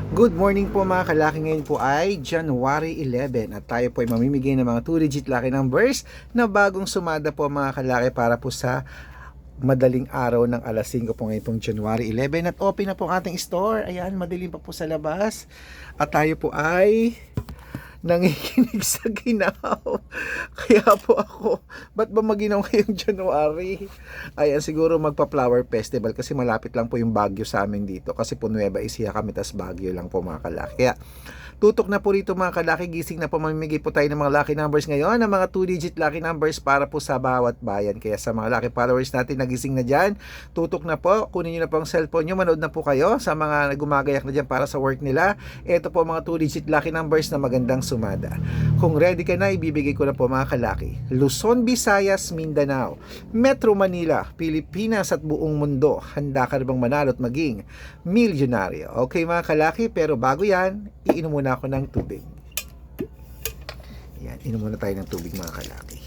Good morning po mga kalaki. Ngayon po ay January 11 at tayo po ay mamimigay ng mga 2-digit lucky numbers na bagong sumada po mga kalaki para po sa madaling araw ng alas 5 po ngayon pong January 11 at open na po ang ating store. Ayan, madilim pa po sa labas at tayo po ay nangikinig sa ginaw. Kaya po ako, ba't ba maginaw ngayong January? Ayan, siguro magpa-flower festival kasi malapit lang po yung Baguio sa amin dito. Kasi po Nueva Ecija kami, tas Baguio lang po mga kalaki. Kaya tutok na po rito mga kalaki, gising na po, mamimigay po tayo ng mga lucky numbers ngayon, ng mga 2-digit lucky numbers para po sa bawat bayan. Kaya sa mga lucky followers natin nagising na dyan, tutok na po, kunin nyo na po ang cellphone nyo, manood na po kayo sa mga gumagayak na dyan para sa work nila. Ito po mga 2-digit lucky numbers na magandang sumada. Kung ready ka na, ibibigay ko na po mga kalaki. Luzon, Visayas, Mindanao, Metro Manila, Pilipinas at buong mundo. Handa ka na bang manalo at maging milyonaryo? Okay mga kalaki, pero bago yan, iinom muna ako ng tubig. Yan, inom muna tayo ng tubig mga kalaki.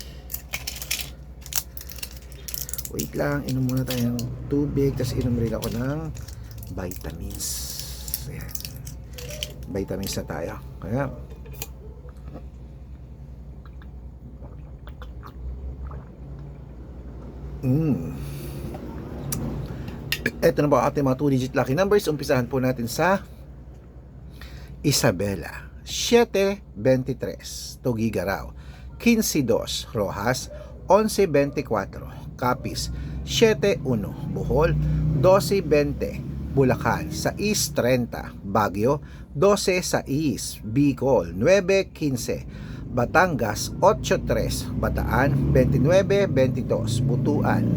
Wait lang, inom muna tayo ng tubig, tapos inom rin ako ng vitamins. Yan. Vitamins na tayo. Kaya ito na po ating mga 2-digit lucky numbers. Umpisahan po natin sa Isabela, 723, Tugigaraw, 15-2, Rojas, 11-24, Capiz, 7-1, Bohol, 12-20, Bulacan, 6-30, Baguio, 12-6, Bicol, 9-15, Batangas, 8-3, Bataan, 29-22, Butuan,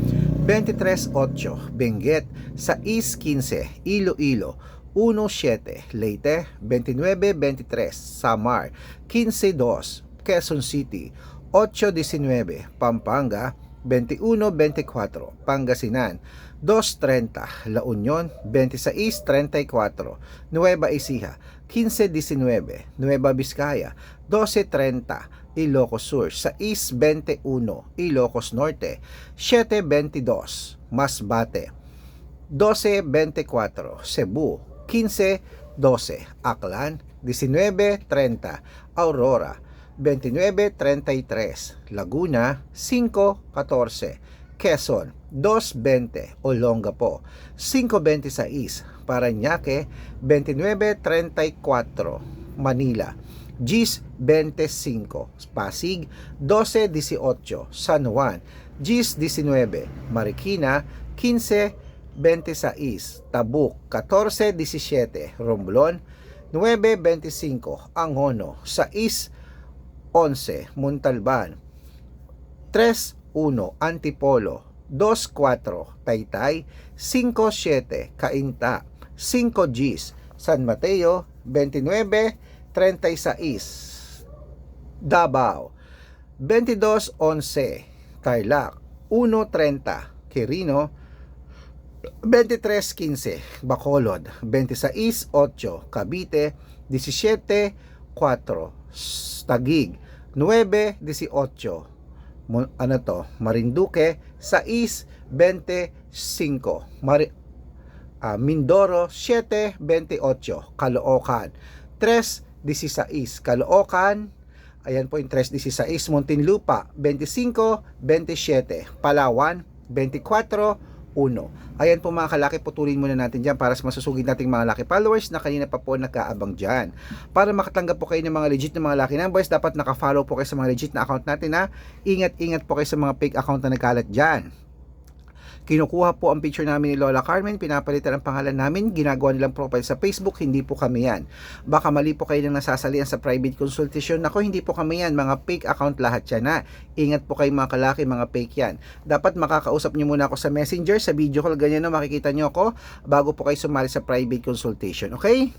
23-8, Benguet, 6-15, Iloilo, 1-7, Leyte, 29-23, Samar, 15-2, Quezon City, 8-19, Pampanga, 21-24, Pangasinan, 2-30, La Union, 26-34, Nueva Ecija, 15-19, Nueva Vizcaya, 12-30, Ilocos Sur, 6-21, Ilocos Norte, 7-22, Masbate, 12-24, Cebu, 15-12, Aklan, 19-30, Aurora, 29-33, Laguna, 5-14, Quezon, 2-20, Olongapo, 5-26, Parañaque, 29-34, Manila, 10-25, Pasig, 12-18, San Juan, 10-19, Marikina, 15-26, Tabuk, 14-17, Romblon, 9-25, Angono, 6-11, Montalban, 3-1, Antipolo, 2-4, Taytay, 5-7, Cainta, 5 Gs, San Mateo, 29-36, Davao, 22-11, Tarlac, 1-30, Quirino, 23-15, Bacolod, 26-8, Cavite, 17-4, Taguig, 9-18, Marinduque, 6-25, Mindoro, 7-28, Caloocan, 3-16, Caloocan, ayan po yung 3-16, Muntinlupa, 25-27, Palawan, 24-1. Ayan po mga kalaki, putulin muna natin dyan para sa masusugid nating mga lucky followers na kanina pa po nagkaabang dyan. Para makatanggap po kayo ng mga legit na mga lucky numbers, dapat nakafollow po kayo sa mga legit na account natin na ingat-ingat po kayo sa mga fake account na nagkalat dyan. Kinukuha po ang picture namin ni Lola Carmen, pinapalitan ang pangalan namin, ginagawa nilang profile sa Facebook, hindi po kami yan. Baka mali po kayo nang nasasalian sa private consultation. Ako, hindi po kami yan, mga fake account lahat yan na. Ingat po kayo mga kalaki, mga fake yan. Dapat makakausap nyo muna ako sa messenger, sa video call, ganyan no, makikita nyo ako bago po kayo sumali sa private consultation, okay?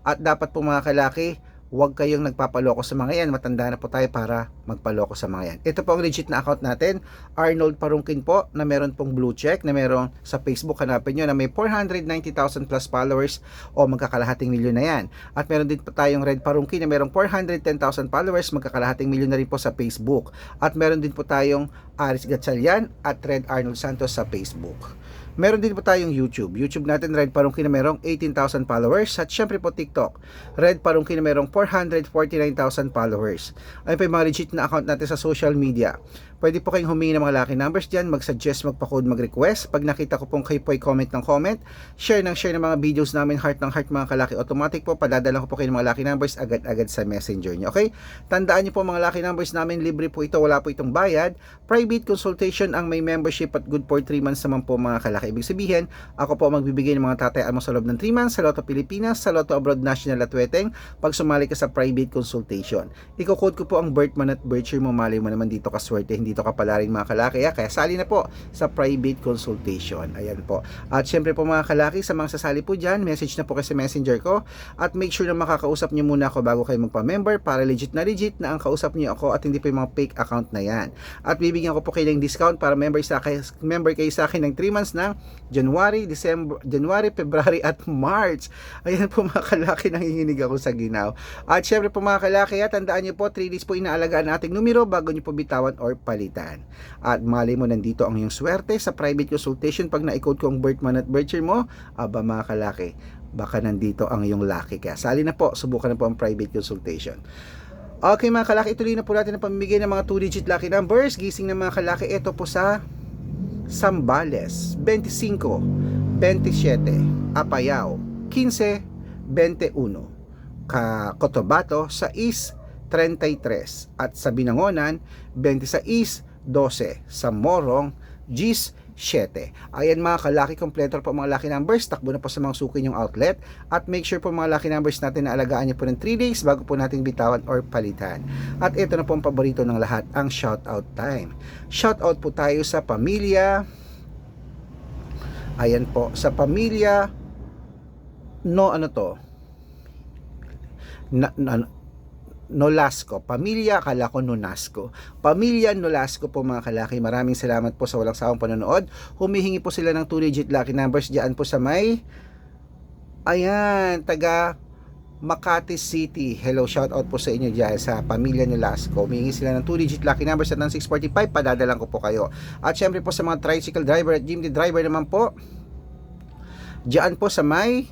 At dapat po mga kalaki, huwag kayong nagpapaloko sa mga yan. Matanda na po tayo para magpaloko sa mga yan. Ito po ang legit na account natin, Arnold Parungkin po, na meron pong blue check, na meron sa Facebook, hanapin nyo, na may 490,000 plus followers o magkakalahating milyon na yan. At meron din po tayong Red Parungkin na merong 410,000 followers, magkakalahating milyon na rin po sa Facebook. At meron din po tayong Aris Gatchalian at Red Arnold Santos sa Facebook. Meron din po tayong YouTube. YouTube natin, Red Parungki na merong 18,000 followers. At syempre po TikTok, Red Parungki na merong 449,000 followers. Ayun po yung mga legit na account natin sa social media. Pwede po kayong humingi ng mga lucky numbers dyan, mag-suggest, magpa-code, mag-request. Pag nakita ko pong kayo po ay comment ng comment, share ng mga videos namin, heart ng heart mga kalaki, automatic po, padadala ko po kayo ng mga lucky numbers agad-agad sa messenger nyo. Okay? Tandaan nyo po mga lucky numbers namin, libre po ito, wala po itong bayad. Private consultation ang may membership at good for 3 months naman po mga kalaki. Ibig sabihin, ako po magbibigay ng mga tatayaan mo sa loob ng 3 months sa Lotto Pilipinas, sa Lotto Abroad National at Weteng pag sumali ka sa private consultation. Iko-code ko po ang birth month at birth year mo, mali mo naman dito ka swerte, hindi to kapala rin mga kalaki. Kaya sali na po sa private consultation. Ayan po. At syempre po mga kalaki, sa mga sasali po dyan, message na po kayo sa messenger ko at make sure na makakausap nyo muna ako bago kayo magpa-member para legit na ang kausap nyo ako at hindi po yung mga fake account na yan. At bibigyan ko po kayo ng discount para member kayo sa akin ng 3 months ng January, February at March. Ayan po mga kalaki, nanginginig ako sa ginaw. At syempre po mga kalaki, tandaan nyo po, 3 days po inaalagaan ating numero bago nyo po bitawan or palitan. At mali mo, nandito ang iyong swerte sa private consultation. Pag na-code ko ang birth month at birth year mo, aba mga kalaki, baka nandito ang iyong lucky. Kaya sali na po, subukan na po ang private consultation. Okay mga kalaki, ituloy na po natin ang pamimigay ng mga 2-digit lucky numbers. Gising ng mga kalaki, ito po sa Zambales, 25, 27, Apayao, 15, 21, Cotabato, 6, 33, at sa Binangonan, 26, 12, sa Morong, 7. Ayan mga kalaki, kompleto po mga lucky numbers. Takbo na po sa mga suki yung outlet. At make sure po mga lucky numbers natin na alagaan nyo po ng 3 days bago po natin bitawan or palitan. At ito na po ang paborito ng lahat, ang shoutout time. Shoutout po tayo sa pamilya. Ayan po, sa pamilya Nolasco, pamilya, akala ko Nonasco, pamilya Nolasco po mga kalaki, maraming salamat po sa walang sawang panonood. Humihingi po sila ng 2-digit lucky numbers diyan po sa may, ayan, taga Makati City. Hello, shout out po sa inyo diyan sa pamilya Nolasco. Humihingi sila ng 2-digit lucky numbers at ng 645, padadalan ko po kayo. At syempre po sa mga tricycle driver at jeepney driver naman po, diyan po sa may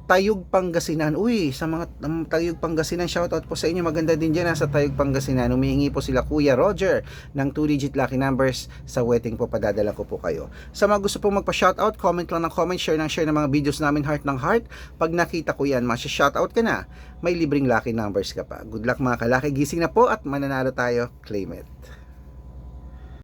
Tayug Pangasinan. Uy, sa mga Tayug Pangasinan, shoutout po sa inyo. Maganda din dyan sa Tayug Pangasinan. Humihingi po sila Kuya Roger ng 2-digit lucky numbers sa wedding po, padadala ko po kayo. Sa mga gusto pong magpa-shoutout, comment lang ng comment, share ng mga videos namin, heart ng heart. Pag nakita ko yan, masya-shoutout ka na, may libreng lucky numbers ka pa. Good luck mga kalaki, gising na po at mananalo tayo. Claim it.